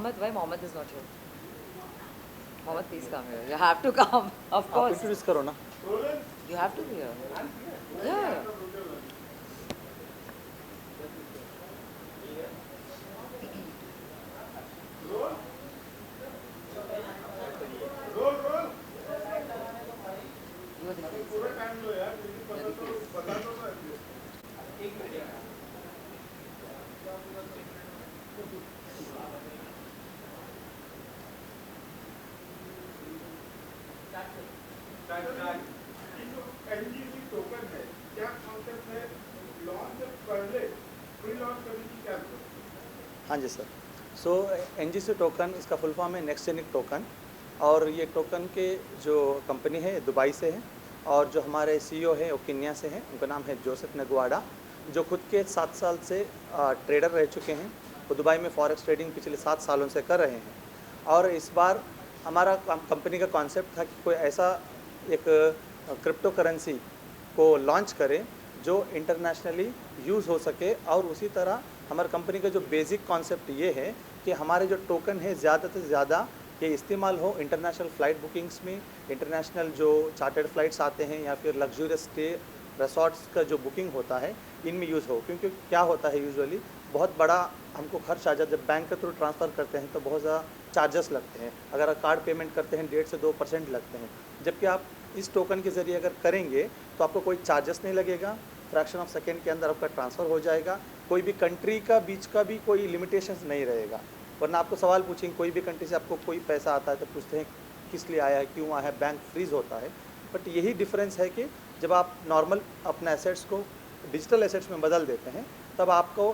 Mohammed, why Mohammed is not here? Mohammed, please come here. You have to come. Of आप course. Introduce करो ना. You have to be here. Yeah. You are the face. You are the face. NGC token है, क्या concept है? Launch से पहले pre launch करने की क्या जरूरत है? हाँ जी सर. सो NGC टोकन इसका फुल फॉर्म है नेक्स्ट जेनिक टोकन, और ये टोकन के जो कंपनी है दुबई से है, और जो हमारे CEO है वो केन्या से हैं. उनका नाम है जोसेफ नगवाडा, जो खुद के 7 साल से ट्रेडर रह चुके हैं. वो दुबई में फॉरेक्स ट्रेडिंग पिछले 7 सालों से कर रहे हैं. और इस बार हमारा कंपनी का कॉन्सेप्ट था कि कोई ऐसा एक क्रिप्टो करेंसी को लॉन्च करें जो इंटरनेशनली यूज़ हो सके. और उसी तरह हमारी कंपनी का जो बेसिक कॉन्सेप्ट ये है कि हमारे जो टोकन है ज़्यादा से ज़्यादा ये इस्तेमाल हो इंटरनेशनल फ़्लाइट बुकिंग्स में, इंटरनेशनल जो चार्टर्ड फ्लाइट्स आते हैं या फिर लग्जूरियस स्टे रिसोर्ट्स का जो बुकिंग होता है इनमें यूज़ हो. क्योंकि क्या होता है यूजुअली बहुत बड़ा हमको खर्च आ जाता है. जब बैंक के थ्रू ट्रांसफ़र करते हैं तो बहुत ज़्यादा चार्जेस लगते हैं. अगर कार्ड पेमेंट करते हैं 1.5 से 2% लगते हैं. जबकि आप इस टोकन के ज़रिए अगर करेंगे तो आपको कोई चार्जेस नहीं लगेगा. फ्रैक्शन ऑफ सेकेंड के अंदर आपका ट्रांसफ़र हो जाएगा. कोई भी कंट्री का बीच का भी कोई लिमिटेशंस नहीं रहेगा. वरना आपको सवाल पूछेंगे, कोई भी कंट्री से आपको कोई पैसा आता है तो पूछते हैं किस लिए आया है, क्यों आया है, बैंक फ्रीज़ होता है. बट यही डिफरेंस है कि जब आप नॉर्मल अपने एसेट्स को डिजिटल एसेट्स में बदल देते हैं तब आपको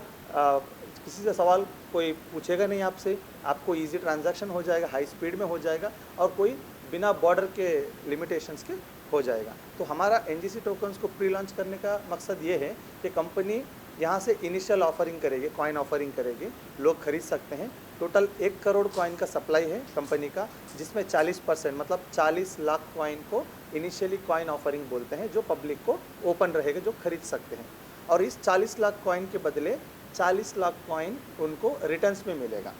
किसी से सवाल कोई पूछेगा नहीं आपसे. आपको इजी ट्रांजैक्शन हो जाएगा, हाई स्पीड में हो जाएगा, और कोई बिना बॉर्डर के लिमिटेशंस के हो जाएगा. तो हमारा NGC टोकन्स को प्री लॉन्च करने का मकसद ये है कि कंपनी यहाँ से इनिशियल ऑफरिंग करेगी, कॉइन ऑफरिंग करेगी, लोग खरीद सकते हैं. टोटल 1 करोड़ कॉइन का सप्लाई है कंपनी का, जिसमें 40% मतलब 40 लाख कॉइन को इनिशियली कॉइन ऑफरिंग बोलते हैं, जो पब्लिक को ओपन रहेगा, जो खरीद सकते हैं. और इस 40 लाख कॉइन के बदले 40 लाख कॉइन उनको रिटर्न्स में मिलेगा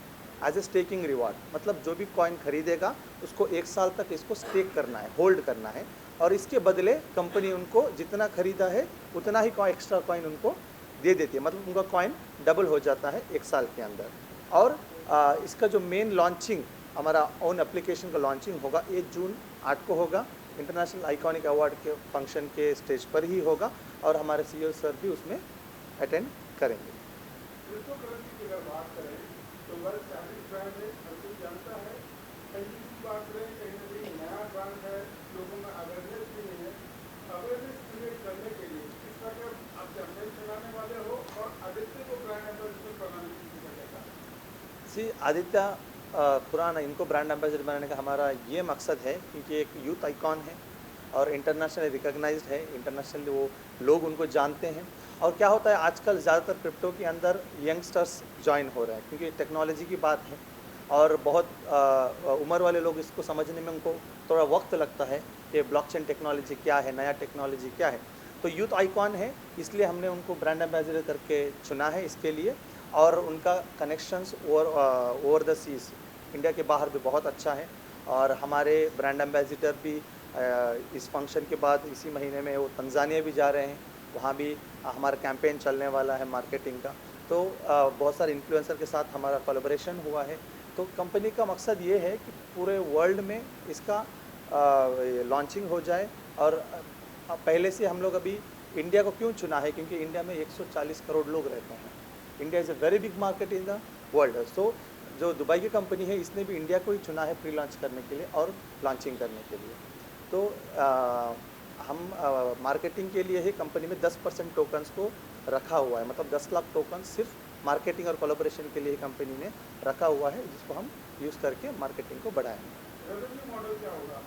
एज ए स्टेकिंग रिवार्ड. मतलब जो भी कॉइन खरीदेगा उसको 1 साल तक इसको स्टेक करना है, होल्ड करना है, और इसके बदले कंपनी उनको जितना खरीदा है उतना ही एक्स्ट्रा कॉइन उनको दे देती है. मतलब उनका कॉइन डबल हो जाता है 1 साल के अंदर. और इसका जो मेन लॉन्चिंग हमारा ओन एप्लीकेशन का लॉन्चिंग होगा 1 जून 8 को होगा. इंटरनेशनल आइकॉनिक अवार्ड के फंक्शन के स्टेज पर ही होगा, और हमारे CEO सर भी उसमें अटेंड करेंगे. क्रिप्टो करेंसी की अगर बात करें तो वर्ल्ड स्टैब्लिश ब्रांड है, हर कोई जानता है. एनजीसी की बात करें, कहीं ना कहीं नया ब्रांड है, लोगों में अवेयरनेस भी नहीं है. अवेयरनेस क्रिएट करने के लिए किस तरह आप कैंपेन चलाने वाले हो, और आदित्य को ब्रांड एम्बेसडर बनाने की क्या? जी, आदित्य खुराना इनको ब्रांड एम्बेसडर बनाने का हमारा ये मकसद है क्योंकि एक यूथ आइकॉन है और इंटरनेशनली रिकॉग्नाइज्ड है. इंटरनेशनली वो लोग उनको जानते हैं. और क्या होता है आजकल ज़्यादातर क्रिप्टो के अंदर यंगस्टर्स ज्वाइन हो रहे हैं क्योंकि टेक्नोलॉजी की बात है, और बहुत उम्र वाले लोग इसको समझने में उनको थोड़ा वक्त लगता है कि ब्लॉकचेन टेक्नोलॉजी क्या है, नया टेक्नोलॉजी क्या है. तो यूथ आइकॉन है, इसलिए हमने उनको ब्रांड एम्बेसडर करके चुना है इसके लिए. और उनका connections over the seas India के बाहर भी बहुत अच्छा है. और हमारे ब्रांड एम्बेसडर भी इस फंक्शन के बाद इसी महीने में वो तंजानिया भी जा रहे हैं. वहाँ भी हमारा कैंपेन चलने वाला है मार्केटिंग का. तो बहुत सारे इन्फ्लुएंसर के साथ हमारा कोलैबोरेशन हुआ है. तो कंपनी का मकसद ये है कि पूरे वर्ल्ड में इसका लॉन्चिंग हो जाए. और पहले से हम लोग अभी इंडिया को क्यों चुना है, क्योंकि इंडिया में 140 करोड़ लोग रहते हैं. India is a very big market in the world. So जो दुबई की कंपनी है इसने भी इंडिया को ही चुना है प्री लॉन्च करने के लिए और लॉन्चिंग करने के लिए. तो हम मार्केटिंग के लिए ही कंपनी में 10% टोकन्स को रखा हुआ है. मतलब 10 लाख टोकन सिर्फ मार्केटिंग और कोलैबोरेशन के लिए ही कंपनी ने रखा हुआ है, जिसको हम यूज़ करके मार्केटिंग को बढ़ाएंगे. रेवेन्यू मॉडल क्या होगा?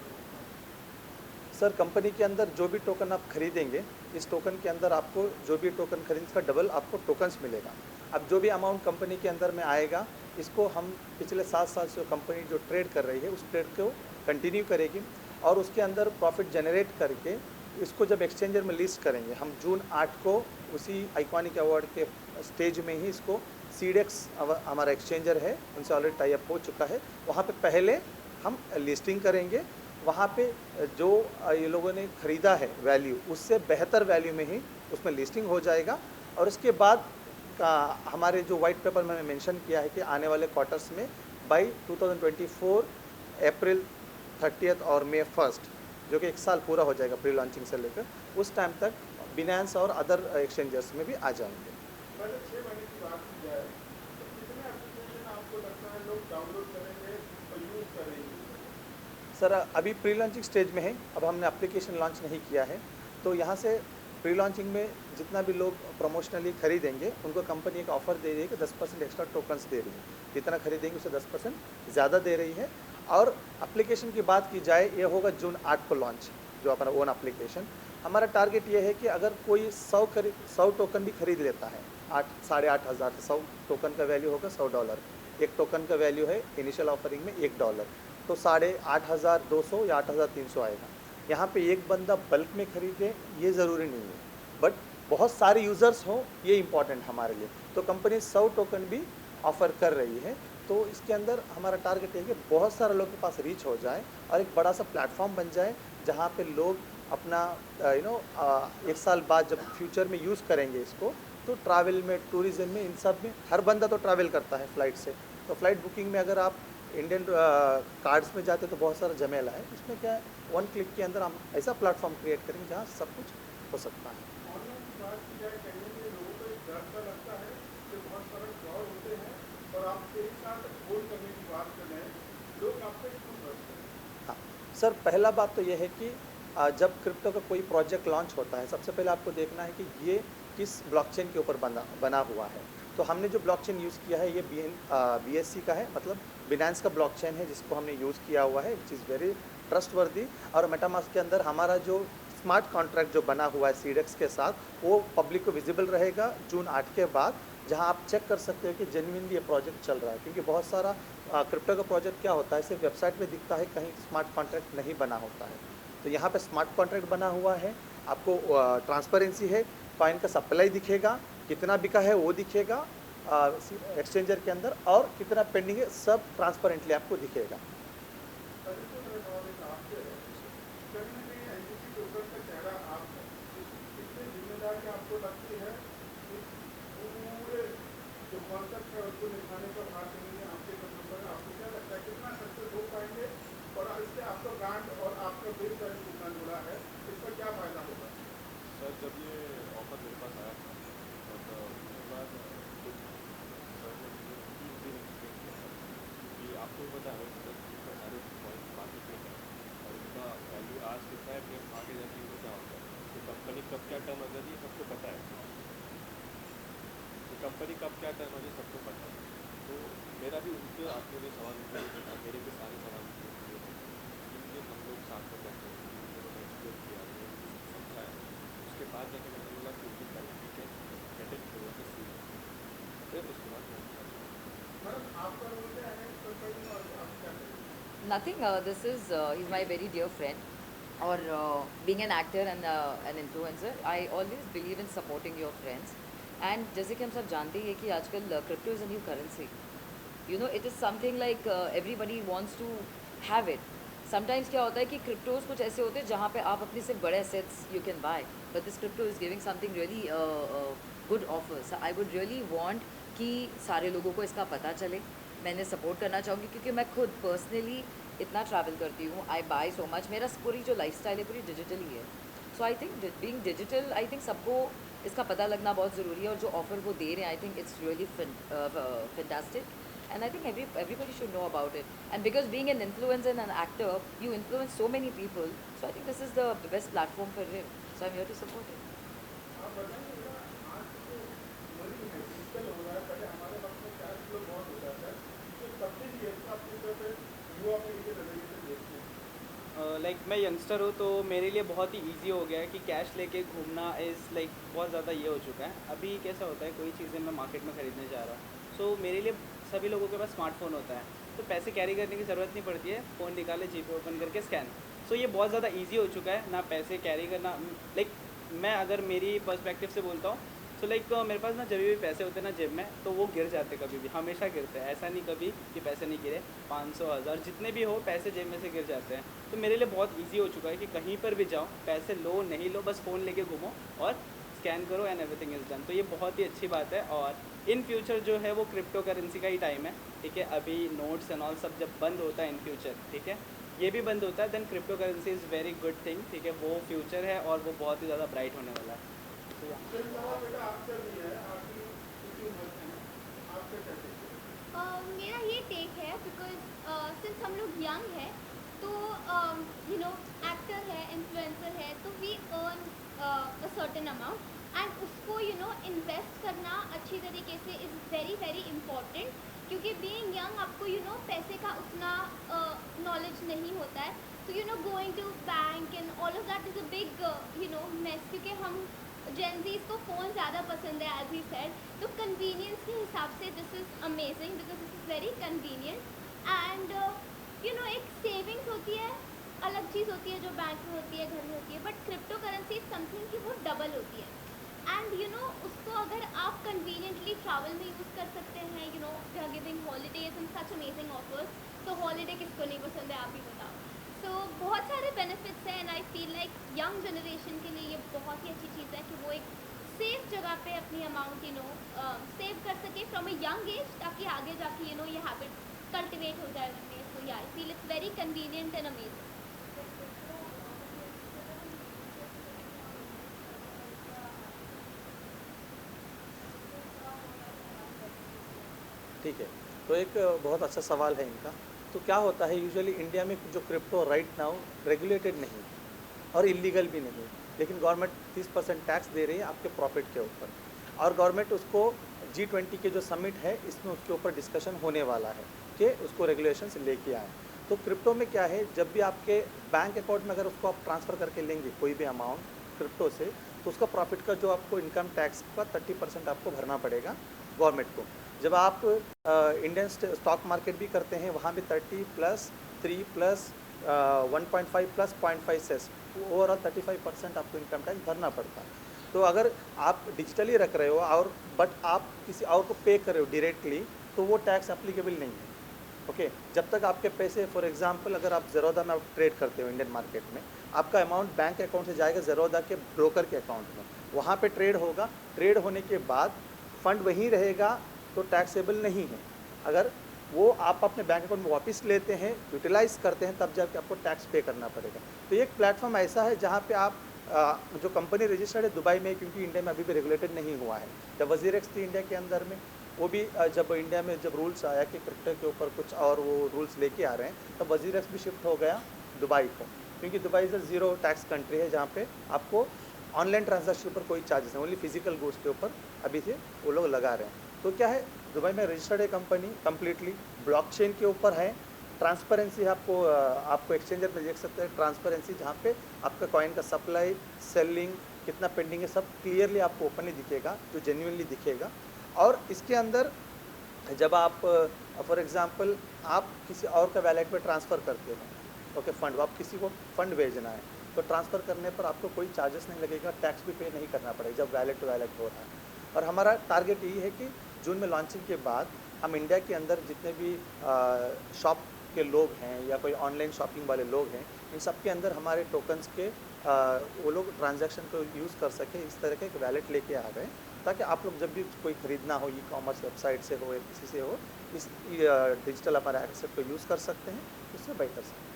सर, कंपनी के अंदर जो भी टोकन आप खरीदेंगे, इस टोकन के अंदर आपको जो भी टोकन खरीद इसका डबल आपको टोकन्स मिलेगा. अब जो भी अमाउंट कंपनी के अंदर में आएगा, इसको हम पिछले 7 साल से कंपनी जो ट्रेड कर रही है उस ट्रेड को कंटिन्यू करेगी, और उसके अंदर प्रॉफिट जनरेट करके इसको जब एक्सचेंजर में लिस्ट करेंगे, हम जून 8 को उसी आइकॉनिक अवार्ड के स्टेज में ही इसको सीडेक्स हमारा एक्सचेंजर है, उनसे ऑलरेडी टाई अप हो चुका है। वहाँ पे पहले हम लिस्टिंग करेंगे, वहाँ पे जो ये लोगों ने ख़रीदा है वैल्यू, उससे बेहतर वैल्यू में ही उसमें लिस्टिंग हो जाएगा। और उसके बाद हमारे जो वाइट पेपर में मेंशन किया है कि आने वाले क्वार्टर्स में बाय 2024 अप्रैल 30 और मई 1, जो कि 1 साल पूरा हो जाएगा प्री लॉन्चिंग से लेकर, उस टाइम तक बिनेंस और अदर एक्सचेंजर्स में भी आ जाएंगे। पहले 6 महीने की बात की जाए तो कितने एप्लीकेशन आपको लगता है लोग डाउनलोड करेंगे और यूज़ करेंगे? सर अभी प्री लॉन्चिंग स्टेज में है, अब हमने एप्लीकेशन लॉन्च नहीं किया है, तो यहाँ से प्री लॉन्चिंग में जितना भी लोग प्रमोशनली खरीदेंगे उनको कंपनी एक ऑफ़र दे रही है कि 10% एक्स्ट्रा टोकन्स दे रही है। जितना खरीदेंगे उससे 10% ज़्यादा दे रही है। और एप्लीकेशन की बात की जाए, ये होगा जून 8 को लॉन्च, जो अपना ओन एप्लीकेशन। हमारा टारगेट ये है कि अगर कोई 100 टोकन भी खरीद लेता है, 8-8.5 हज़ार, 100 टोकन का वैल्यू होगा $100। एक टोकन का वैल्यू है इनिशियल ऑफरिंग में $1, तो 8,200 या 8,300 आएगा। यहाँ पे एक बंदा बल्क में खरीदे ये ज़रूरी नहीं है, बट बहुत सारे यूज़र्स हों ये इम्पॉर्टेंट हमारे लिए। तो कंपनी 100 टोकन भी ऑफ़र कर रही है। तो इसके अंदर हमारा टारगेट है कि बहुत सारे लोगों के पास रीच हो जाए और एक बड़ा सा प्लेटफॉर्म बन जाए, जहाँ पे लोग अपना 1 साल बाद जब फ्यूचर में यूज़ करेंगे इसको, तो ट्रैवल में, टूरिज़्म में, इन सब में हर बंदा तो ट्रैवल करता है फ़्लाइट से। तो फ़्लाइट बुकिंग में अगर आप इंडियन कार्ड्स में जाते तो बहुत सारा झमेला है। इसमें क्या है, 1 क्लिक के अंदर हम ऐसा प्लेटफॉर्म क्रिएट करेंगे जहाँ सब कुछ हो सकता है। ऑनलाइन की बात की जाए, कहीं ना कहीं लोगों को एक डर सा लगता है कि बहुत सारे फ्रॉड होते हैं, और आप एक साथ होल्ड करने की बात कर रहे हैं, लोग आप पे क्यों बचते हैं? हाँ सर, पहला बात तो ये है कि जब क्रिप्टो का कोई प्रोजेक्ट लॉन्च होता है, सबसे पहले आपको देखना है कि ये किस ब्लॉकचेन के ऊपर बना हुआ है। तो हमने जो ब्लॉकचेन यूज़ किया है ये BSC का है, मतलब बिनेंस का ब्लॉकचेन है, जिसको हमने यूज़ किया हुआ है, विच इज़ वेरी ट्रस्टवर्दी। और मेटामास्क के अंदर हमारा जो स्मार्ट कॉन्ट्रैक्ट जो बना हुआ है सीडेक्स के साथ, वो पब्लिक को विजिबल रहेगा जून 8 के बाद, जहां आप चेक कर सकते हो कि जेन्युइनली ये प्रोजेक्ट चल रहा है। क्योंकि बहुत सारा क्रिप्टो का प्रोजेक्ट क्या होता है, सिर्फ वेबसाइट में दिखता है, कहीं स्मार्ट कॉन्ट्रैक्ट नहीं बना होता है। तो यहाँ पे स्मार्ट कॉन्ट्रैक्ट बना हुआ है, आपको ट्रांसपेरेंसी है, कॉइन का सप्लाई दिखेगा, कितना बिका है वो दिखेगा एक्सचेंजर के अंदर, और कितना पेंडिंग है सब ट्रांसपेरेंटली आपको दिखेगा। अभी तो मेरा सवाल एक आपसे है, कहीं ना कहीं एनजीसी टोकन का चेहरा आप है, कितनी जिम्मेदारी आपको लगती है कि पूरे जो कॉन्सेप्ट है उसको निभाने का भार करेंगे आपके कंधों पर? आपको क्या लगता है कितना सक्सेस हो पाएंगे, और इससे आपका ब्रांड और आपका बेस वैल्यू कितना जुड़ा है, इसका क्या फ़ायदा होगा? सर जब ये ऑफर मेरे पास आया था, तो उसके बाद कुछ सर ने मुझे 3 दिन एक्सप्लेन किया था कि आपको पता है सर कितने सारे पॉइंट्स मार्केट में हैं और उनका वैल्यू आज कितना है, फिर आगे जाके इनको क्या होता है, तो कंपनी कब क्या टर्न हो जाती है सबको पता है, तो कंपनी कब क्या टर्न हो जाए सबको पता है। तो मेरा भी उनके आपके लिए सवाल उनके था, मेरे भी सारे सवाल उनके लिए थे। 3 दिन हम लोग साथ में बैठे, उन्होंने एक्सप्लेन किया, उन्होंने समझाया, उसके बाद जाके मैंने बोला कि उनकी ठीक है गेट इट थोड़ा सा सी, फिर उसके बाद मैं मैडम आपका रोल क्या है इस कंपनी में, और आप क्या करेंगे? Nothing. He's my very dear friend. Or being an actor and an influencer, I always believe in supporting your friends. And जैसे कि हम सब जानते ही हैं कि आजकल crypto is a new currency. You know, it is something like everybody wants to have it. Sometimes क्या होता है कि क्रिप्टोज कुछ ऐसे होते हैं जहाँ पे आप अपने से बड़े assets you can buy, but this crypto is giving something really good offers. So I would really want कि सारे लोगों को इसका पता चले। मैंने सपोर्ट करना चाहूँगी क्योंकि मैं खुद पर्सनली इतना ट्रैवल करती हूँ, आई बाय सो मच, मेरा पूरी जो लाइफस्टाइल है पूरी डिजिटल ही है। So I think being digital, I think सबको इसका पता लगना बहुत ज़रूरी है, और जो ऑफ़र वो दे रहे हैं I think it's really fantastic, and I think everybody should know about it. And because being an influencer and an actor, you influence so many people, so I think this is the best platform for him. So I'm here to support him. आप बताइए जरा, आज जो money है digital हो रहा है, पहले हमारे वक्त में कैश फ्लो बहुत होता था, तो तब्दीली है, इसका अपनी तरफ से युवा पीढ़ी के नज़रिए से देखते हैं। लाइक मैं यंगस्टर हूँ, तो मेरे लिए बहुत ही इजी हो गया है कि कैश लेके घूमना इज़ लाइक बहुत ज़्यादा ये हो चुका है। अभी कैसा होता है, कोई चीज़ें मैं मार्केट में ख़रीदने जा रहा हूँ, सो मेरे लिए सभी लोगों के पास स्मार्टफोन होता है, तो पैसे कैरी करने की ज़रूरत नहीं पड़ती है, फ़ोन निकाले, जीपे ओपन करके स्कैन। सो ये बहुत ज़्यादा इजी हो चुका है, ना पैसे कैरी करना। लाइक मैं अगर मेरी पर्सपेक्टिव से बोलता हूँ सो लाइक मेरे पास ना जब भी पैसे होते हैं ना जेब में, तो वो गिर जाते कभी भी, हमेशा गिरते हैं, ऐसा नहीं कभी कि पैसे नहीं गिरे। 500 1000 जितने भी हो पैसे जेब में से गिर जाते हैं। तो मेरे लिए बहुत ईजी हो चुका है कि कहीं पर भी जाओ, पैसे लो नहीं लो, बस फ़ोन लेके घूमो और स्कैन करो एंड एवरीथिंग इज़ डन। तो ये बहुत ही अच्छी बात है। और इन फ्यूचर जो है वो क्रिप्टो करेंसी का ही टाइम है, ठीक है। अभी नोट्स एंड ऑल सब जब बंद होता है इन फ्यूचर, ठीक है, ये भी बंद होता है, then cryptocurrency is very good thing, ठीक है। वो फ्यूचर है और वो बहुत ही ज़्यादा ब्राइट होने वाला है। तो या फिर बेटा आपका भी है, आपकी कितनी उम्र है, आपका क्या कहते हैं? मेरा ये टेक है बिकॉज सिंस हम लोग यंग हैं तो यू नो एक्टर है, इन्फ्लुएंसर है, तो we earn a certain amount and उसको यू नो इन्वेस्ट करना अच्छी तरीके से इज़ वेरी वेरी इम्पॉर्टेंट, क्योंकि बीइंग यंग आपको यू नो पैसे का उतना नॉलेज नहीं होता है। तो you know going to bank and all of that is a big you know mess, क्योंकि हम जेनजीज को फ़ोन ज़्यादा पसंद है एज ही सेड। तो कन्वीनियंस के हिसाब से this is amazing because this is very convenient and you know एक सेविंग्स होती है, अलग चीज़ होती है जो बैंक में होती है, घर में होती है, but crypto currency is something कि वो डबल होती है। एंड यू नो उसको अगर आप कन्वीनियंटली ट्रैवल में यूज़ कर सकते हैं, you know they are giving holidays and such amazing offers, तो हॉलीडे किसको नहीं पसंद है, आप ही बताओ। सो बहुत सारे बेनिफिट्स हैं and I feel like young generation के लिए ये बहुत ही अच्छी चीज़ है कि वो एक सेफ जगह पे अपनी अमाउंट यू नो सेव कर सके फ्रॉम अ यंग एज, ताकि आगे जाके यू नो ये हैबिट कल्टिवेट हो जाए उनमें। सो या I feel it's very convenient and amazing. ठीक है, तो एक बहुत अच्छा सवाल है इनका। तो क्या होता है यूजुअली इंडिया में जो क्रिप्टो राइट नाउ रेगुलेटेड नहीं और इलीगल भी नहीं, लेकिन गवर्नमेंट 30% टैक्स दे रही है आपके प्रॉफिट के ऊपर, और गवर्नमेंट उसको G20 के जो समिट है इसमें उसके ऊपर डिस्कशन होने वाला है कि उसको रेगुलेशंस लेके आए। तो क्रिप्टो में क्या है, जब भी आपके बैंक अकाउंट में अगर उसको आप ट्रांसफ़र करके लेंगे कोई भी अमाउंट क्रिप्टो से, तो उसका प्रॉफिट का जो आपको इनकम टैक्स का 30% आपको भरना पड़ेगा गवर्नमेंट को। जब आप इंडियन स्टॉक मार्केट भी करते हैं, वहाँ भी 30 + 3 + 1.5 + 0.5 सेस, ओवरऑल 35% आपको इनकम टैक्स भरना पड़ता है। तो अगर आप डिजिटली रख रहे हो और बट आप किसी और को पे कर रहे हो डायरेक्टली, तो वो टैक्स एप्लीकेबल नहीं है। ओके, जब तक आपके पैसे, फॉर एग्जांपल अगर आप ज़ेरोधा में आप ट्रेड करते हो इंडियन मार्केट में, आपका अमाउंट बैंक अकाउंट से जाएगा ज़ेरोधा के ब्रोकर के अकाउंट में, वहाँ पे ट्रेड होगा, ट्रेड होने के बाद फंड वहीं रहेगा, तो टैक्सेबल नहीं है। अगर वो आप अपने बैंक अकाउंट में वापस लेते हैं, यूटिलाइज करते हैं, तब जाके आपको टैक्स पे करना पड़ेगा। तो ये एक प्लेटफॉर्म ऐसा है जहाँ पे आप जो कंपनी रजिस्टर्ड है दुबई में, क्योंकि इंडिया में अभी भी रेगुलेटेड नहीं हुआ है। जब वज़ीर-एक्स थी इंडिया के अंदर में, वो भी जब इंडिया में जब रूल्स आया कि क्रिप्टो के ऊपर कुछ और वो रूल्स लेके आ रहे हैं, तब वज़ीर-एक्स भी शिफ्ट हो गया दुबई को, क्योंकि Dubai is a zero tax country है, जहाँ पे आपको ऑनलाइन ट्रांजैक्शन पर कोई चार्जेस नहीं, ओनली फिजिकल गुड्स के ऊपर अभी से वो लोग लगा रहे हैं। तो क्या है, दुबई में रजिस्टर्ड है कंपनी, कम्प्लीटली ब्लॉकचेन के ऊपर है, ट्रांसपेरेंसी आपको एक्सचेंजर पे देख सकते हैं, ट्रांसपेरेंसी जहाँ पे आपका कॉइन का सप्लाई, सेलिंग, कितना पेंडिंग है, सब क्लियरली आपको ओपनली दिखेगा, जो जेन्युइनली दिखेगा। और इसके अंदर जब आप फॉर एग्जांपल आप किसी और का वैलेट में ट्रांसफ़र करते हो, ओके, फंड, आप किसी को फंड भेजना है, तो ट्रांसफ़र करने पर आपको कोई चार्जेस नहीं लगेगा, टैक्स भी पे नहीं करना पड़ेगा जब वैलेट टू वैलेट हो रहा है। और हमारा टारगेट यही है कि जून में लॉन्चिंग के बाद हम इंडिया के अंदर जितने भी शॉप के लोग हैं या कोई ऑनलाइन शॉपिंग वाले लोग हैं, इन सब के अंदर हमारे टोकन्स के वो लोग ट्रांजैक्शन को यूज़ कर सकें। इस तरह के एक वैलेट लेके आ गए, ताकि आप लोग जब भी कोई ख़रीदना हो, ई कॉमर्स वेबसाइट से हो या किसी से हो, इस डिजिटल हमारे एसेट को यूज़ कर सकते हैं, उससे बाई कर सकते हैं।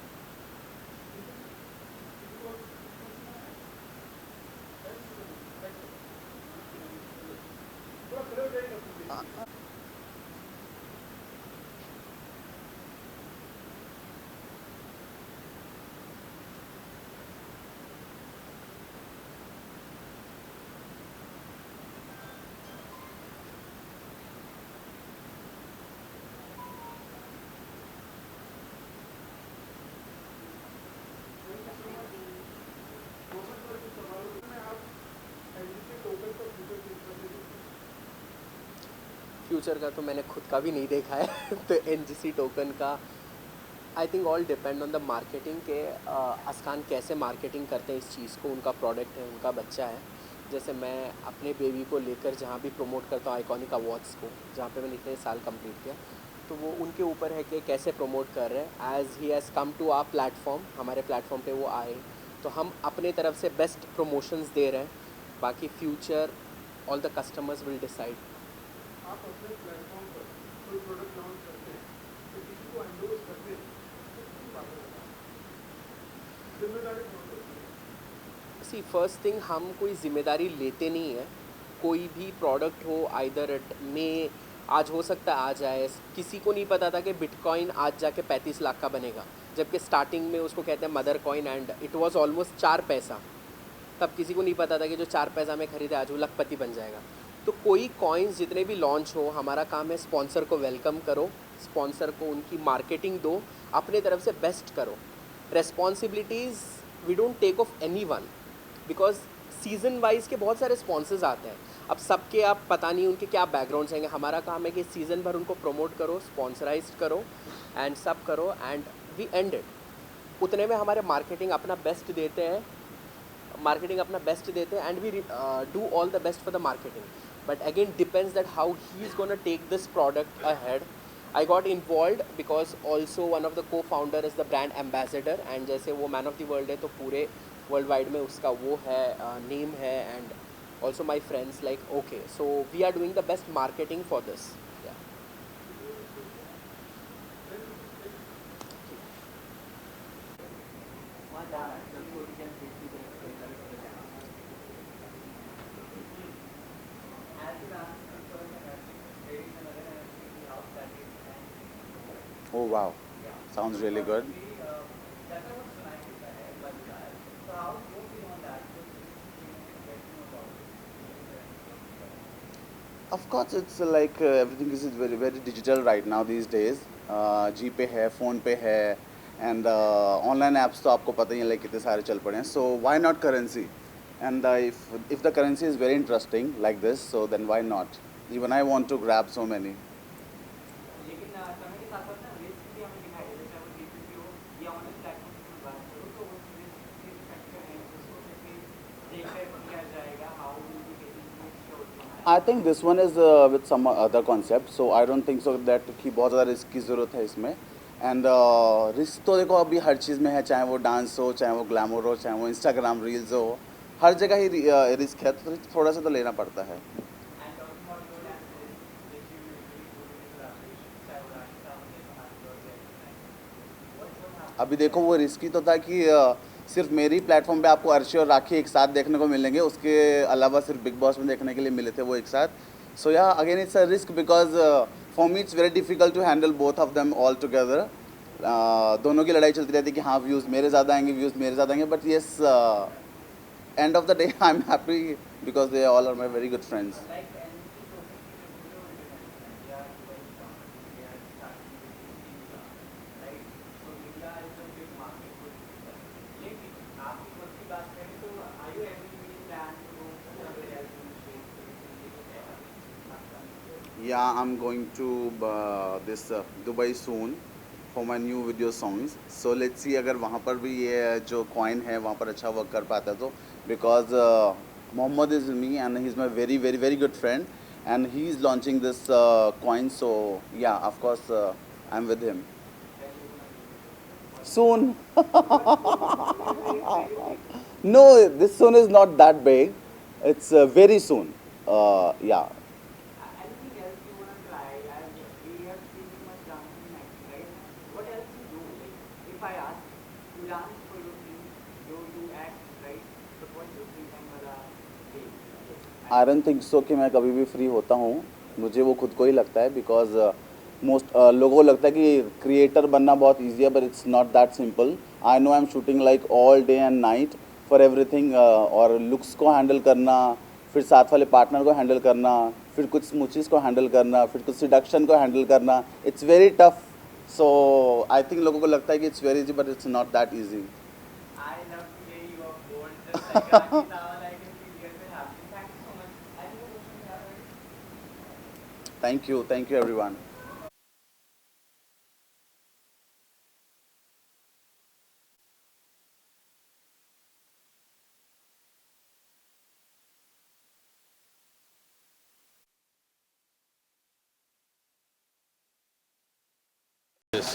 फ्यूचर का तो मैंने खुद का भी नहीं देखा है तो NGC टोकन का I think all depend on the marketing के अस्कान कैसे मार्केटिंग करते हैं इस चीज़ को, उनका प्रोडक्ट है, उनका बच्चा है। जैसे मैं अपने बेबी को लेकर जहाँ भी प्रमोट करता हूँ आइकॉनिक अवार्ड्स को, जहाँ पे मैंने इतने साल कंप्लीट किया, तो वो उनके ऊपर है कि कैसे प्रमोट कर रहे हैं। As he has come to our platform, हमारे प्लेटफॉर्म पे वो आए, तो हम अपने तरफ से बेस्ट प्रमोशंस दे रहे हैं। बाकी future all the customers will decide. आप अपने प्लेटफॉर्म पर कोई प्रोडक्ट लॉन्च करते हैं तो किसी को एंडोर्स करते हैं तो कितनी बातें बताएं, जिम्मेदारी कौन करती है? सी फर्स्ट थिंग, हम कोई ज़िम्मेदारी लेते नहीं है। कोई भी प्रोडक्ट हो, आइदर इट में आज हो सकता है आ जाए। किसी को नहीं पता था कि बिटकॉइन आज जाके 35 लाख का बनेगा, जबकि स्टार्टिंग में उसको कहते हैं mother coin and it was almost 4 पैसा। तब किसी को नहीं पता था कि जो 4 पैसा में ख़रीदे आज वो लखपति बन जाएगा। तो कोई कॉइन्स जितने भी लॉन्च हो, हमारा काम है स्पॉन्सर को वेलकम करो, स्पॉन्सर को उनकी मार्केटिंग दो, अपने तरफ से बेस्ट करो। Responsibilities we don't take of anyone, because season wise के बहुत सारे स्पॉन्सर्स आते हैं। अब सबके आप पता नहीं उनके क्या बैकग्राउंड्स हैं। हमारा काम है कि सीज़न भर उनको प्रमोट करो, स्पॉन्सराइज करो एंड सब करो, एंड वी एंड इट। उतने में हमारे मार्केटिंग अपना बेस्ट देते हैं, and we do all the best for the marketing. But again depends that how he is gonna take this product ahead. I got involve because also one of the co founder is the brand ambassador, and जैसे वो man of the world है तो पूरे world wide में उसका वो है name है। And also my friends like okay, so we are doing the best marketing for this. Oh wow, sounds really good. Of course, it's like everything is very very digital right now these days. GPay है, phone पे है, and online apps तो आपको पता ही है like कितने सारे चल पड़े हैं. So why not currency? And if the currency is very interesting like this, so then why not? Even I want to grab so many. लेकिन समय के साथ साथ ना रिस्क भी हमें दिखाई देता है, चाहे वो जीपीपी हो या ऑनलाइन प्लेटफॉर्म की बात करो, तो वो रिस्क के फैक्टर हैं, उसको कैसे देखकर किया जाएगा, how will be getting sure हमारा। I think this one is with some other concept, so I don't think so that कि बहुत ज़्यादा रिस्क की ज़रूरत है इसमें। एंड रिस्क तो देखो अभी हर चीज़ में है, चाहे वो डांस हो, चाहे वो ग्लैमर हो, चाहे वो इंस्टाग्राम रील्स हो, हर जगह ही रिस्क है, तो थोड़ा सा तो लेना पड़ता है। And talking about your dances which you usually do in collaboration, चाहे वो राशिता हो या हमारी और व्हाट्स अभी देखो वो रिस्की तो था कि सिर्फ मेरी प्लेटफॉर्म पे आपको अर्शी और राखी एक साथ देखने को मिलेंगे, उसके अलावा सिर्फ बिग बॉस में देखने के लिए मिले थे वो एक साथ। So yeah again it's a risk because for me it's very difficult to handle both of them all together. दोनों की लड़ाई चलती रहती है कि हाँ व्यूज़ मेरे ज़्यादा आएंगे, व्यूज़ मेरे ज़्यादा आएंगे, but yes end of the day I am happy because they all are my very good friends. Like NC token की जो वीडियो या दुबई का या स्टार्टिंग राइट, तो India is a big market for this. लेकिन आपकी खुद की बात करें तो are you every plan to go somewhere else in state? Yeah, I'm going to this Dubai soon for my new video songs. So let's see अगर वहाँ पर भी ये जो कॉइन है वहाँ पर अच्छा वर्क कर पाता है तो, because Mohammed is me and he's my very very very good friend and he is launching this coin. So yeah, of course I'm with him soon. No, this soon is not that big. It's very soon. Yeah. Anything else you want to try? As we have seen you much dancing next, right? What else you do? Like, if I ask, you dance for your team, you act, right? But what's your free time वाला day? I don't think so कि मैं कभी भी free होता हूँ, मुझे वो खुद को ही लगता है बिकॉज मोस्ट लोगों को लगता है कि क्रिएटर बनना बहुत ईजी है, but it's not that simple. I know I am shooting like all day and night for everything, और लुक्स को हैंडल करना, फिर साथ वाले पार्टनर को हैंडल करना, फिर कुछ स्मूचीज़ को हैंडल करना, फिर कुछ सिडक्शन को हैंडल करना, it's very tough. So I think लोगों को लगता है कि it's very easy, but it's not that easy. I love to hear you are bold, just like Rakesh Rawal. I can feel yourself happening. Thank you so much. I think the question we have already. Thank you everyone. Yes.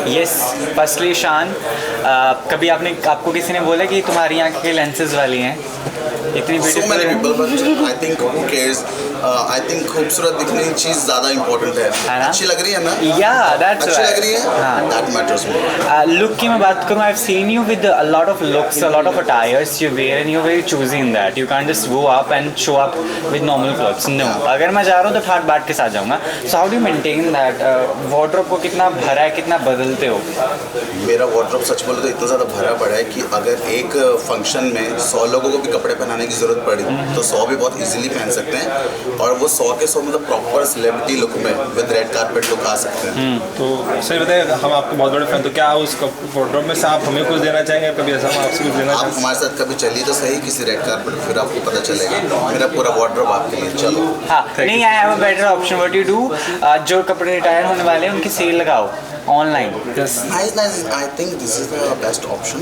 Yes firstly शान, कभी आपको किसी ने बोला कि तुम्हारी आँखें के लेंसेज वाली हैं? इतनी So many beautiful people, but I think who cares? I think खूबसूरत दिखने की चीज़ ज़्यादा इम्पोर्टेंट है। ना? अच्छी लग रही है ना? या दैट्स अच्छी लग रही है? हाँ। That matters more. लुक की मैं बात करूँ, I have seen you with a lot of looks, a lot of attires you wear and you very choosy in that. You can just go up and show up with normal clothes. No, अगर मैं जा रहा हूँ तो ठाट बाट के साथ जाऊँगा। So how do maintain that? Wardrobe को कितना भरा है, कितना बदलते हो? मेरा वार्डरोब सच बोले तो इतना ज़्यादा भरा पड़ा है कि अगर एक फंक्शन में 100 लोगों को भी कपड़े पहनाने की ज़रूरत पड़ी तो 100 भी बहुत इजीली पहन सकते हैं, और वो 100 के 100 मतलब प्रॉपर सेलिब्रिटी लुक में विद रेड कारपेट लुक आ सकते हैं। तो सही बताइए, हम आपके बहुत बड़े फैन, तो क्या उस वार्डरोब में से आप हमें कुछ देना चाहेंगे? कभी ऐसा हम आपसे कुछ देना आप चाहेंगे? हमारे साथ कभी चलिए तो सही किसी रेड कारपेट, फिर आपको पता चलेगा। मेरा पूरा वार्डरोब आपके लिए। चलो। हाँ, नहीं, I have a better option. What you do, जो कपड़े रिटायर होने वाले हैं उनकी सेल लगाओ online. Nice. I think this is the best option.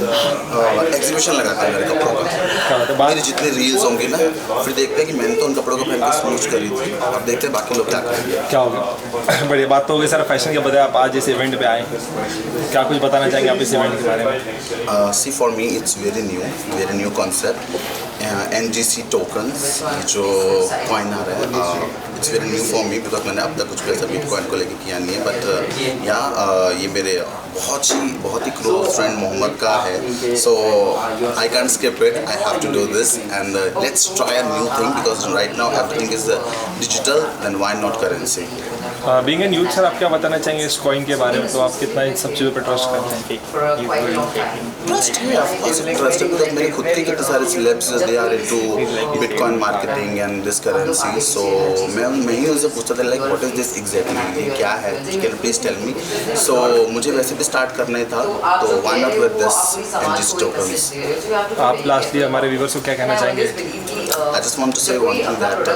Exhibition लगाते हैं मेरे कपड़ों का। मेरी जितनी रील्स होंगी ना, फिर देखते हैं कि मैंने तो उन कपड़ों को पहन के स्मूच करी थी, अब देखते हैं बाकी लोग क्या करेंगे। क्या होगा? बढ़िया बात तो होगी सर। फैशन के बजाय आप आज इस इवेंट पे आए, क्या कुछ बताना चाहेंगे आप इस इवेंट के बारे में? See for me it's very new concept. NGC tokens जो कॉइन आ रहा है, it's very new for me because मैंने अब तक कुछ भी ऐसा बिटकॉइन को लेके किया नहीं है। बट ये मेरे बहुत ही क्लोज फ्रेंड मोहम्मद का है, so I can't skip it. I have to do this and let's try a new thing because right now everything is digital, then why not currency. Being an youth sir, आप क्या बताना चाहेंगे इस coin के बारे में? तो आप कितना इन सब चीज़ों पर ट्रस्ट करते हैं? ट्रस्ट है, ऑफ कोर्स ट्रस्ट है, बिकॉज मेरे खुद के कितने सारे celebs they are into bitcoin marketing and this currency. So मैं ही उनसे पूछता था like what is this exactly, ये क्या है, can please tell me. So मुझे वैसे भी स्टार्ट करना ही था, तो why not with this NGC tokens. आप लास्टली हमारे व्यूवर्स को क्या कहना चाहेंगे? I just want to say one thing that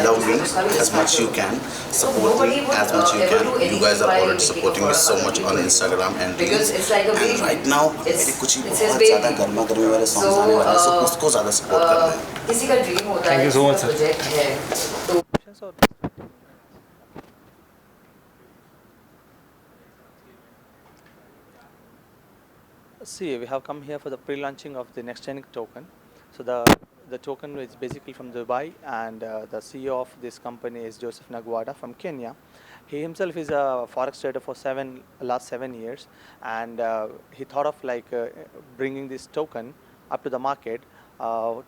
love me as much you can, support me as much you can. You guys are already supporting me so much on Instagram and Reels. And right now मेरे कुछ ही बहुत ज़्यादा गर्मा गर्मी वाले songs आने वाले हैं, so उसको ज़्यादा सपोर्ट करना है। किसी का ड्रीम होता Thank है, you so much, किसी का प्रोजेक्ट है, तो See, we have come here for the pre-launching of the NextGenic token. So the token is basically from Dubai, and the CEO of this company is Joseph Nagwada from Kenya. He himself is a forex trader for last 7 years, and he thought of like bringing this token up to the market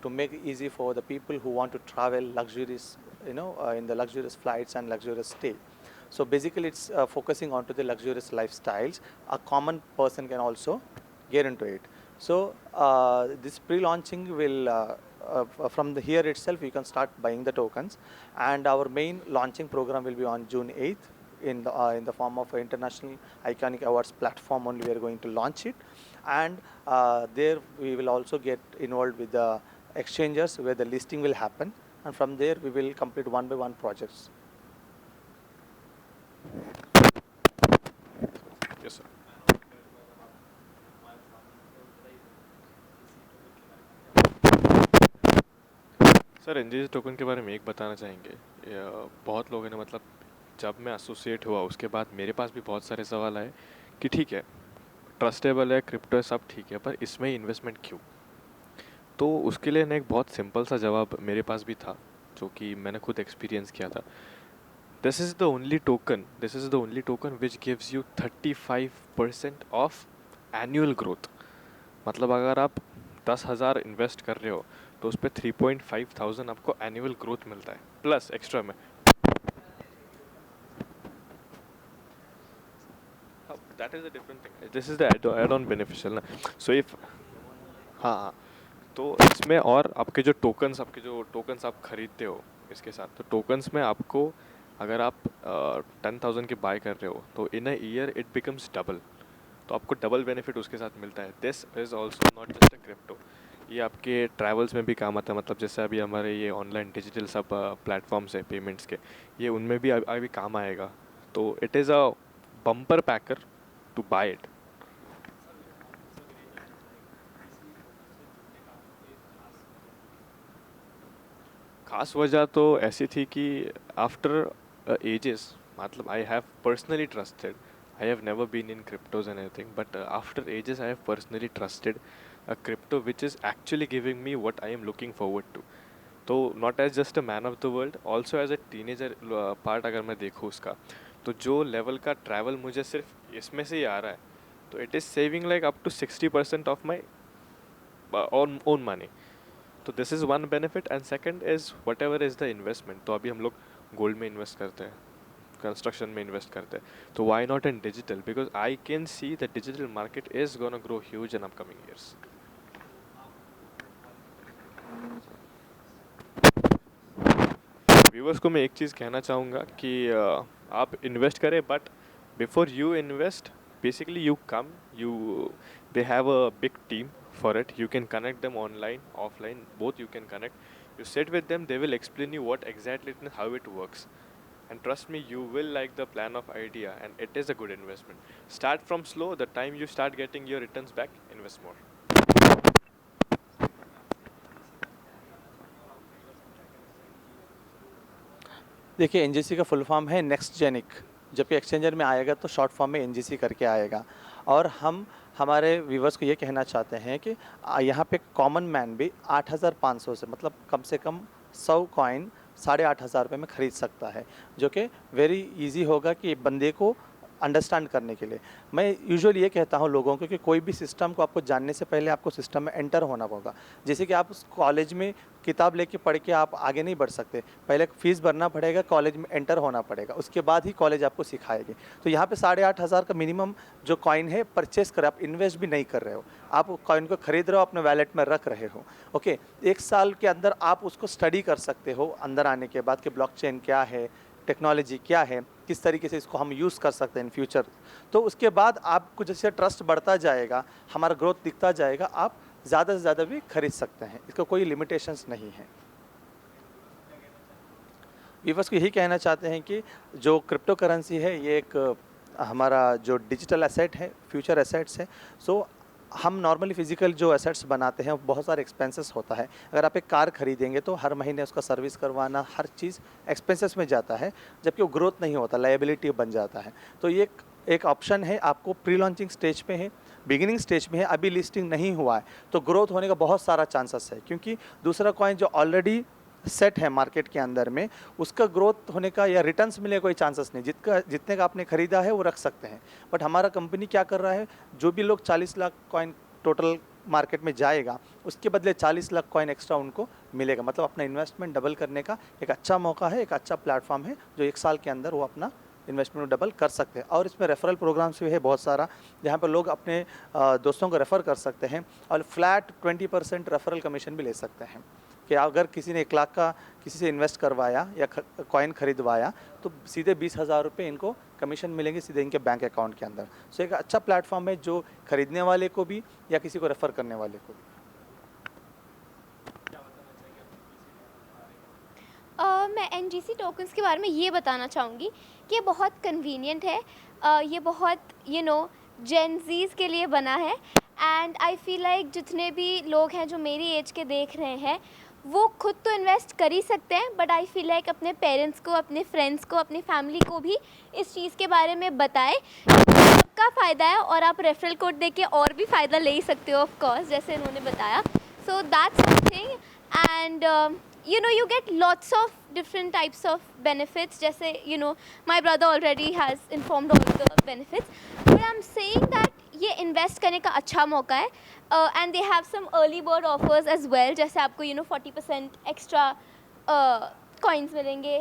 to make it easy for the people who want to travel luxurious, in the luxurious flights and luxurious stay. So basically, it's focusing onto the luxurious lifestyles. A common person can also get into it. So this pre-launching will from here itself you can start buying the tokens, and our main launching program will be on June 8th in the form of International Iconic Awards platform. Only we are going to launch it, and there we will also get involved with the exchangers where the listing will happen, and from there we will complete one by one projects. Yes sir. Sir NGC token के बारे में एक बताना चाहेंगे? बहुत लोगों ने मतलब जब मैं एसोसिएट हुआ उसके बाद मेरे पास भी बहुत सारे सवाल आए कि ठीक है ट्रस्टेबल है, क्रिप्टो है, सब ठीक है, पर इसमें इन्वेस्टमेंट क्यों? तो उसके लिए ना एक बहुत सिंपल सा जवाब मेरे पास भी था जो कि मैंने खुद एक्सपीरियंस किया था। This is the only token which gives you 35% of annual growth. मतलब अगर आप 10,000 इन्वेस्ट कर रहे हो तो उस पर 3,500 आपको एनुअल ग्रोथ मिलता है प्लस एक्स्ट्रा में। That is a different thing, this is the add on beneficial ना। सो इफ हाँ, तो इसमें और आपके जो टोकन्स आप खरीदते हो इसके साथ, तो टोकन्स में आपको अगर आप 10,000 के बाय कर रहे हो तो in a year it becomes double, तो आपको डबल बेनिफिट उसके साथ मिलता है। This is also not just a crypto, ये आपके ट्रैवल्स में भी काम आता है। मतलब जैसे अभी हमारे ये ऑनलाइन डिजिटल सब प्लेटफॉर्म्स है पेमेंट्स के, ये उनमें भी अभी काम आएगा। तो it is a bumper packer to buy it. खास वजह तो ऐसी थी कि आफ्टर एजेस मतलब I have personally trusted. I have never been in cryptos and anything, but after ages I have personally trusted a crypto which is actually giving me what I am looking forward to. तो not as just a man of the world, also as a teenager part अगर मैं देखूँ उसका, तो जो level का travel मुझे सिर्फ इसमें से ही आ रहा है, तो it is saving like up to 60% of my own money. तो this is one benefit. And second is whatever is the investment. तो अभी हम लोग गोल्ड में इन्वेस्ट करते हैं, कंस्ट्रक्शन में इन्वेस्ट करते हैं, तो why not in digital, because I can see the digital market is gonna grow huge in upcoming years. Viewers को मैं एक चीज़ कहना चाहूँगा कि आप इन्वेस्ट करें, but before you invest basically you come, you they have a big team for it. You can connect them online offline both. You can connect, you sit with them, they will explain you what exactly how it works, and trust me, you will like the plan of idea, and it is a good investment. Start from slow. The time you start getting your returns back, invest more. देखिए, NGC का full form है next genic. जबकि exchanger में आएगा तो short form में NGC करके आएगा. और हम हमारे व्यूवर्स को ये कहना चाहते हैं कि यहाँ पे कॉमन मैन भी 8,500 से, मतलब कम से कम 100 कॉइन 8,500 रुपये में ख़रीद सकता है, जो कि वेरी इजी होगा कि बंदे को अंडरस्टैंड करने के लिए. मैं यूजुअली ये कहता हूँ लोगों को कि कोई भी सिस्टम को आपको जानने से पहले आपको सिस्टम में एंटर होना होगा. जैसे कि आप उस कॉलेज में किताब लेके पढ़ के आप आगे नहीं बढ़ सकते, पहले फ़ीस भरना पड़ेगा, कॉलेज में एंटर होना पड़ेगा, उसके बाद ही कॉलेज आपको सिखाएगी. तो यहाँ पे 8,500 का मिनिमम जो कॉइन है परचेस करें. आप इन्वेस्ट भी नहीं कर रहे हो, आप कॉइन को खरीद रहे हो, अपने वैलेट में रख रहे हो. ओके, 1 साल के अंदर आप उसको स्टडी कर सकते हो अंदर आने के बाद कि ब्लॉकचेन क्या है, टेक्नोलॉजी क्या है, किस तरीके से इसको हम यूज़ कर सकते हैं इन फ्यूचर. तो उसके बाद आपको जैसे ट्रस्ट बढ़ता जाएगा, हमारा ग्रोथ दिखता जाएगा, आप ज़्यादा से ज़्यादा भी खरीद सकते हैं. इसका कोई लिमिटेशंस नहीं है. व्यूअर्स को यही कहना चाहते हैं कि जो क्रिप्टो करेंसी है ये एक हमारा जो डिजिटल एसेट है, फ्यूचर एसेट्स है. सो हम नॉर्मली फिजिकल जो एसेट्स बनाते हैं बहुत सारे एक्सपेंसेस होता है. अगर आप एक कार खरीदेंगे तो हर महीने उसका सर्विस करवाना, हर चीज़ एक्सपेंसेस में जाता है, जबकि वो ग्रोथ नहीं होता, लायबिलिटी बन जाता है. तो ये एक ऑप्शन है. आपको प्री लॉन्चिंग स्टेज पे है, बिगिनिंग स्टेज में है, अभी लिस्टिंग नहीं हुआ है, तो ग्रोथ होने का बहुत सारा चांसेस है. क्योंकि दूसरा कॉइन जो ऑलरेडी सेट है मार्केट के अंदर में, उसका ग्रोथ होने का या रिटर्न्स मिलने का कोई चांसेस नहीं. जितने का आपने ख़रीदा है वो रख सकते हैं. बट हमारा कंपनी क्या कर रहा है, जो भी लोग 40 लाख कॉइन टोटल मार्केट में जाएगा, उसके बदले 40 लाख कॉइन एक्स्ट्रा उनको मिलेगा. मतलब अपना इन्वेस्टमेंट डबल करने का एक अच्छा मौका है, एक अच्छा प्लेटफॉर्म है, जो 1 साल के अंदर वो अपना इन्वेस्टमेंट डबल कर सकते हैं. और इसमें रेफरल प्रोग्राम्स भी है बहुत सारा, जहाँ पर लोग अपने दोस्तों को रेफ़र कर सकते हैं और फ्लैट 20% रेफरल कमीशन भी ले सकते हैं. कि अगर किसी ने 1 लाख का किसी से इन्वेस्ट करवाया या कॉइन खरीदवाया तो सीधे 20,000 रुपये इनको कमीशन मिलेंगे सीधे इनके बैंक अकाउंट के अंदर. सो एक अच्छा प्लेटफॉर्म है जो खरीदने वाले को भी या किसी को रेफ़र करने वाले को भी. मैं एनजीसी टोकन्स के बारे में ये बताना चाहूँगी कि ये बहुत कन्वीनियंट है. ये बहुत जेन ज़ीज़ के लिए बना है. एंड आई फील लाइक जितने भी लोग हैं जो मेरी एज के देख रहे हैं, वो खुद तो इन्वेस्ट कर ही सकते हैं, बट आई फील लाइक अपने पेरेंट्स को, अपने फ्रेंड्स को, अपनी फैमिली को भी इस चीज़ के बारे में बताएं. सबका फ़ायदा है और आप रेफरल कोड देके और भी फ़ायदा ले ही सकते हो ऑफ कोर्स, जैसे इन्होंने बताया. So that's something. And you get lots of different types of benefits. जैसे my brother already has informed all the benefits, but I'm saying that ये इन्वेस्ट करने का अच्छा मौका है. And they have some early bird offers as well. जैसे आपको 40% extra coins मिलेंगे,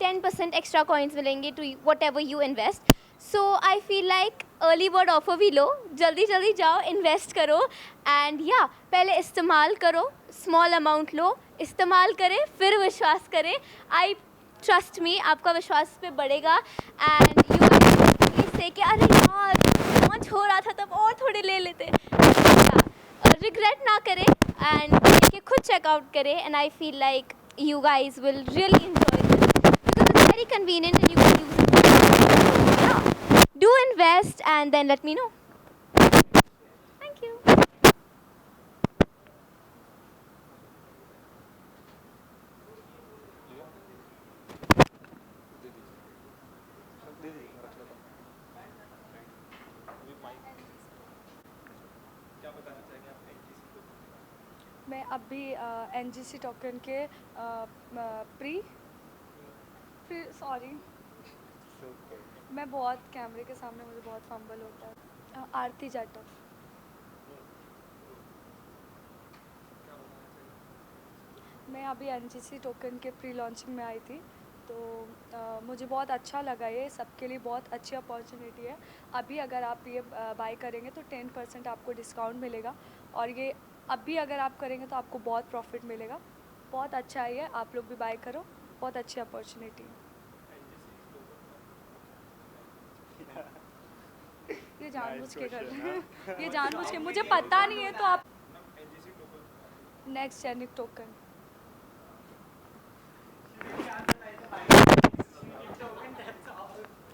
10% एक्स्ट्रा कॉइन्स मिलेंगे to whatever you invest. So I feel like early bird offer भी लो, जल्दी जल्दी जाओ, इन्वेस्ट करो. एंड पहले इस्तेमाल करो, स्मॉल अमाउंट लो, इस्तेमाल करें, फिर विश्वास करें. आई ट्रस्ट मी, आपका विश्वास पे बढ़ेगा. एंड यू से कि अरे यार लॉन्च हो रहा था तब और थोड़े ले लेते. रिग्रेट ना करें एंड लेके खुद चेकआउट करें. And I feel like you guys will really enjoy this because it's very convenient and you can use it. Do invest and then let me know. Thank you. मैं अभी NGC token के sorry मैं बहुत कैमरे के सामने मुझे बहुत फंबल होता है। आरती जाटव। मैं अभी NGC टोकन के प्री लॉन्चिंग में आई थी, तो मुझे बहुत अच्छा लगा। ये सबके लिए बहुत अच्छी अपॉर्चुनिटी है। अभी अगर आप ये बाय करेंगे तो 10% आपको डिस्काउंट मिलेगा, और ये अभी अगर आप करेंगे तो आपको बहुत प्रॉफिट मिलेगा। बहुत अच्छा है ये, आप लोग भी बाय करो, बहुत अच्छी अपॉर्चुनिटी है। ये जानबूझ के कर रहे हैं ये जानबूझ के, मुझे पता नहीं है तो आप next genic token.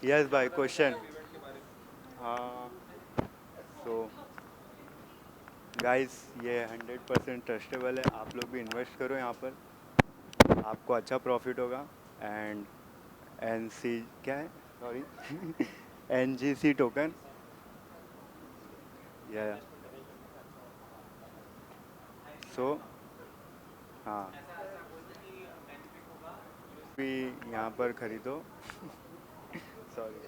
Yes, by question. So guys, ये 100% ट्रस्टेबल है। आप लोग भी इन्वेस्ट करो यहाँ पर, आपको अच्छा प्रॉफिट होगा। एंड क्या है, सॉरी NGC टोकन, या सो हाँ, भी यहाँ पर खरीदो सॉरी